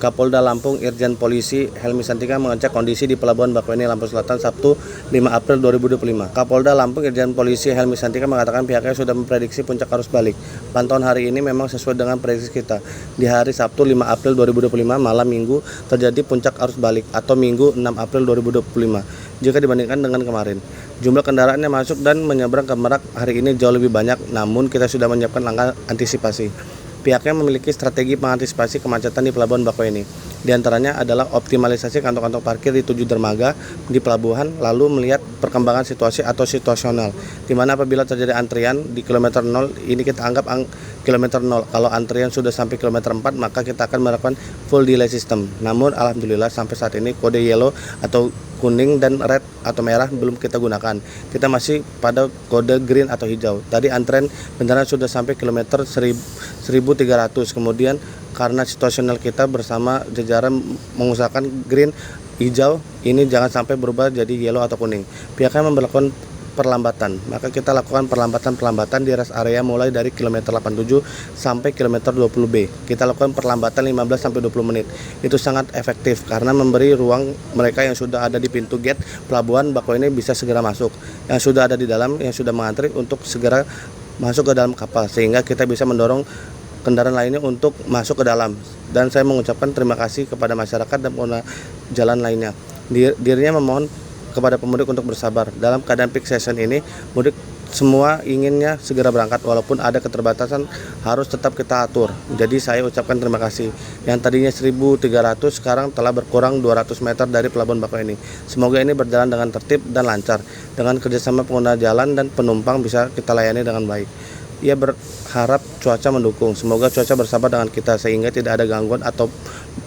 Kapolda Lampung Irjen Polisi Helmi Santika mengecek kondisi di Pelabuhan Bakauheni Lampung Selatan Sabtu 5 April 2025. Kapolda Lampung Irjen Polisi Helmi Santika mengatakan pihaknya sudah memprediksi puncak arus balik. Pantauan hari ini memang sesuai dengan prediksi kita. Di hari Sabtu 5 April 2025 malam Minggu terjadi puncak arus balik atau Minggu 6 April 2025 jika dibandingkan dengan kemarin. Jumlah kendaraan yang masuk dan menyeberang ke Merak hari ini jauh lebih banyak, namun kita sudah menyiapkan langkah antisipasi. Pihaknya memiliki strategi mengantisipasi kemacetan di Pelabuhan Bakauheni. Di antaranya adalah optimalisasi kantong-kantong parkir di 7 dermaga di pelabuhan, lalu melihat perkembangan situasi atau situasional, di mana apabila terjadi antrian di kilometer 0, ini kita anggap kilometer 0. Kalau antrian sudah sampai kilometer 4, maka kita akan melakukan full delay system. Namun alhamdulillah sampai saat ini kode yellow atau kuning dan red atau merah belum kita gunakan. Kita masih pada kode green atau hijau. Tadi antrean beneran sudah sampai kilometer 1300. Kemudian karena situasional kita bersama jajaran mengusahakan green, hijau, ini jangan sampai berubah jadi yellow atau kuning. Pihaknya memberlakukan perlambatan, maka kita lakukan perlambatan di rest area mulai dari kilometer 87 sampai kilometer 20B. Kita lakukan perlambatan 15 sampai 20 menit. Itu sangat efektif karena memberi ruang mereka yang sudah ada di pintu gate Pelabuhan Bakauheni bisa segera masuk. Yang sudah ada di dalam, yang sudah mengantri untuk segera masuk ke dalam kapal, sehingga kita bisa mendorong kendaraan lainnya untuk masuk ke dalam. Dan saya mengucapkan terima kasih kepada masyarakat dan pengguna jalan lainnya. Dirinya memohon kepada pemudik untuk bersabar. Dalam keadaan peak season ini, mudik semua inginnya segera berangkat, walaupun ada keterbatasan harus tetap kita atur. Jadi saya ucapkan terima kasih. Yang tadinya 1.300 sekarang telah berkurang 200 meter dari Pelabuhan Bakauheni. Semoga ini berjalan dengan tertib dan lancar. Dengan kerjasama pengguna jalan dan penumpang bisa kita layani dengan baik. Ia berharap cuaca mendukung. Semoga cuaca bersabar dengan kita sehingga tidak ada gangguan atau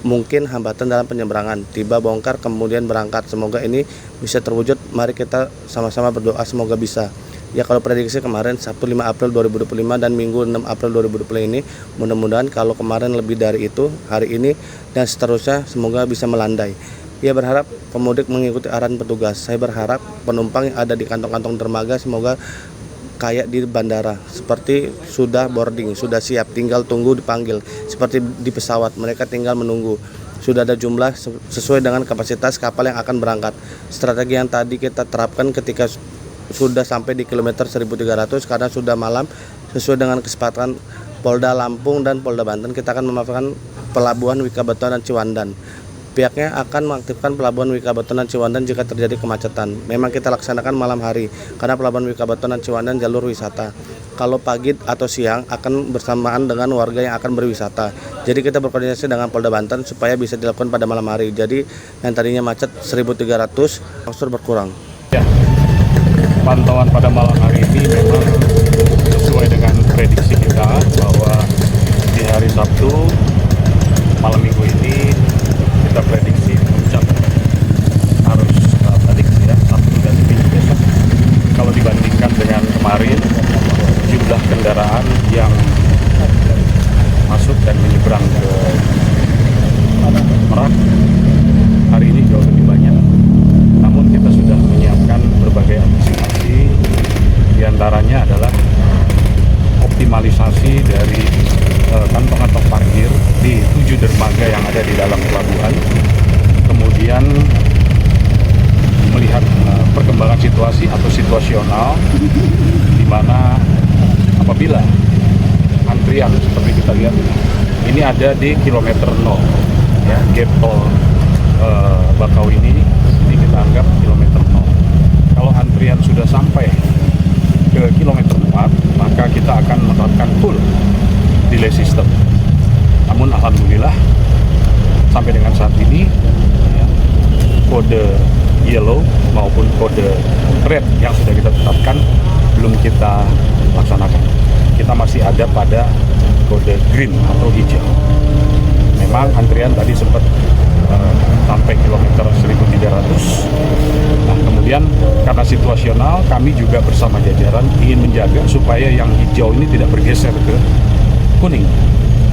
mungkin hambatan dalam penyeberangan. Tiba bongkar kemudian berangkat. Semoga ini bisa terwujud. Mari kita sama-sama berdoa semoga bisa. Ya, kalau prediksi kemarin Sabtu 5 April 2025 dan Minggu 6 April 2020 ini, mudah-mudahan kalau kemarin lebih dari itu, hari ini dan seterusnya semoga bisa melandai. Ia berharap pemudik mengikuti arahan petugas. Saya berharap penumpang yang ada di kantong-kantong dermaga semoga kayak di bandara, seperti sudah boarding, sudah siap, tinggal tunggu dipanggil. Seperti di pesawat, mereka tinggal menunggu. Sudah ada jumlah sesuai dengan kapasitas kapal yang akan berangkat. Strategi yang tadi kita terapkan ketika sudah sampai di kilometer 1300 karena sudah malam, sesuai dengan kesepakatan Polda Lampung dan Polda Banten, kita akan memanfaatkan Pelabuhan Wikabatuan dan Ciwandan. Pihaknya akan mengaktifkan Pelabuhan Wikabatuan dan Ciwandan jika terjadi kemacetan. Memang kita laksanakan malam hari karena Pelabuhan Wikabatuan dan Ciwandan jalur wisata. Kalau pagi atau siang akan bersamaan dengan warga yang akan berwisata. Jadi kita berkoordinasi dengan Polda Banten supaya bisa dilakukan pada malam hari. Jadi yang tadinya macet 1.300 longsor berkurang. Ya, pantauan pada malam hari ini memang sesuai dengan prediksi kita bahwa di hari Sabtu malam Minggu ini kita prediksi puncak arus balik ya, Sabtu dan Minggu besok. Kalau dibandingkan dengan kemarin, jumlah kendaraan yang masuk dan menyeberang ke Merak hari ini jauh lebih banyak. Namun kita sudah menyiapkan berbagai antisipasi, diantaranya adalah optimalisasi dari kantong-kantong parkir di 7 dermaga yang ada di dalam pelabuhan, kemudian melihat perkembangan situasi atau situasional, di mana apabila antrian seperti kita lihat ini ada di kilometer 0 ya, gap tol Bakauheni ini kita anggap kilometer 0. Kalau antrian sudah sampai ke kilometer 4, maka kita akan menerapkan full delay system. Namun alhamdulillah sampai dengan saat ini ya, kode yellow maupun kode red yang sudah kita tetapkan belum kita laksanakan. Kita masih ada pada kode green atau hijau. Memang antrian tadi sempat sampai kilometer 1300. Nah, kemudian karena situasional, kami juga bersama jajaran ingin menjaga supaya yang hijau ini tidak bergeser ke kuning.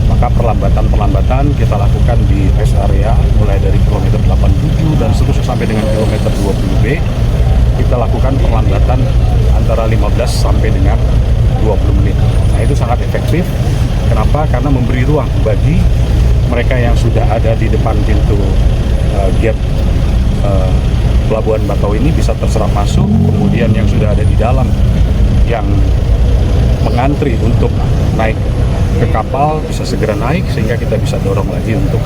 Maka perlambatan kita lakukan di rest area mulai dari kilometer 87 dan seterusnya sampai dengan kilometer 20B. Kita lakukan perlambatan antara 15 sampai dengan 20 menit. Nah, itu sangat efektif. Kenapa? Karena memberi ruang bagi mereka yang sudah ada ada di depan pintu gate Pelabuhan Bakauheni bisa terserap masuk, kemudian yang sudah ada di dalam yang mengantri untuk naik ke kapal bisa segera naik, sehingga kita bisa dorong lagi untuk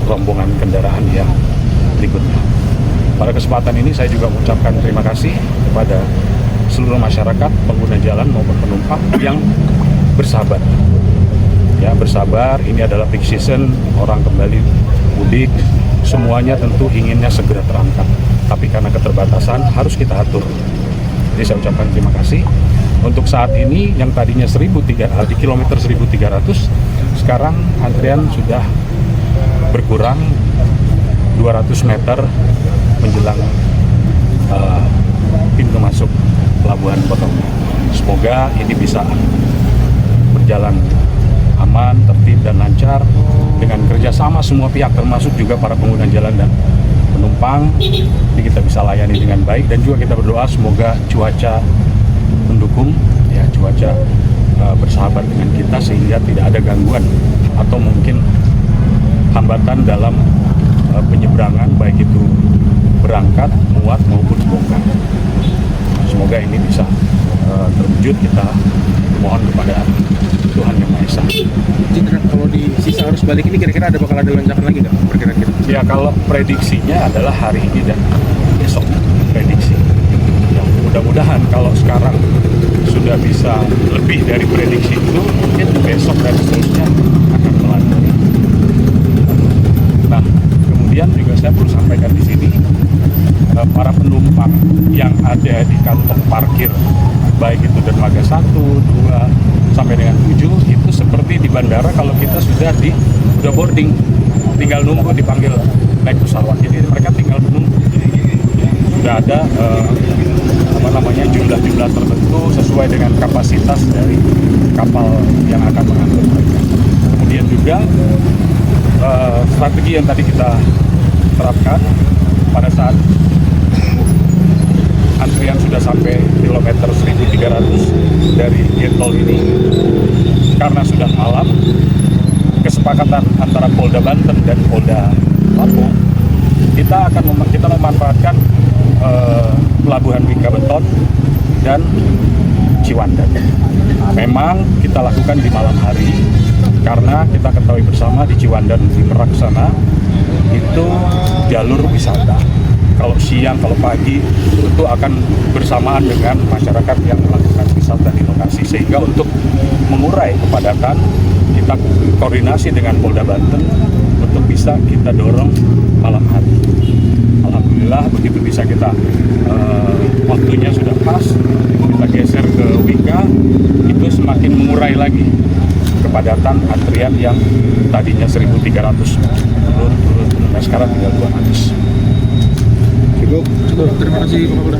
rombongan kendaraan yang berikutnya. Pada kesempatan ini saya juga mengucapkan terima kasih kepada seluruh masyarakat, pengguna jalan maupun penumpang yang bersabar. Ya, bersabar, ini adalah peak season, orang kembali mudik, semuanya tentu inginnya segera terangkat. Tapi karena keterbatasan harus kita atur. Jadi saya ucapkan terima kasih. Untuk saat ini yang tadinya di kilometer 1300, sekarang antrian sudah berkurang 200 meter menjelang pintu masuk Pelabuhan Bakauheni. Semoga ini bisa berjalan aman, tertib, dan lancar dengan kerjasama semua pihak, termasuk juga para pengguna jalan dan penumpang. Jadi kita bisa layani dengan baik, dan juga kita berdoa semoga cuaca mendukung, ya, cuaca bersahabat dengan kita sehingga tidak ada gangguan atau mungkin hambatan dalam penyeberangan, baik itu berangkat, muat maupun bongkar. Semoga ini bisa terwujud. Kita mohon kepada Tuhan Yang Maha Esa. Jadi kalau di sisa arus balik ini kira-kira bakal ada lonjakan lagi nggak? Kira-kira? Ya, kalau prediksinya adalah hari ini dan besok prediksi. Ya, mudah-mudahan kalau sekarang sudah bisa lebih dari prediksi itu, mungkin besok dan seterusnya akan melandai. Nah, kemudian juga saya perlu sampaikan di sini, para penumpang yang ada di kantong parkir, baik itu dermaga 1, 2, sampai dengan 7, itu seperti di bandara kalau kita sudah boarding, tinggal nunggu dipanggil naik pesawat. Jadi mereka tinggal menunggu. Sudah ada jumlah-jumlah tertentu sesuai dengan kapasitas dari kapal yang akan mengangkut mereka. Kemudian juga strategi yang tadi kita terapkan pada saat antrian sudah sampai kilometer 1300 dari gate tol ini, karena sudah malam, kesepakatan antara Polda Banten dan Polda Lampung, kita memanfaatkan Pelabuhan Wika Beton dan Ciwandan. Memang kita lakukan di malam hari karena kita ketahui bersama di Ciwandan di Merak sana itu jalur wisata. Kalau siang, kalau pagi itu akan bersamaan dengan masyarakat yang melakukan wisata di lokasi, sehingga untuk mengurai kepadatan kita koordinasi dengan Polda Banten untuk bisa kita dorong malam hari. Alhamdulillah begitu bisa kita waktunya sudah pas, kita geser ke Wika, itu semakin mengurai lagi kepadatan antrian yang tadinya 1.300 turun, nah sekarang tinggal 200. Cukup. Terima kasih Pak Kapolda.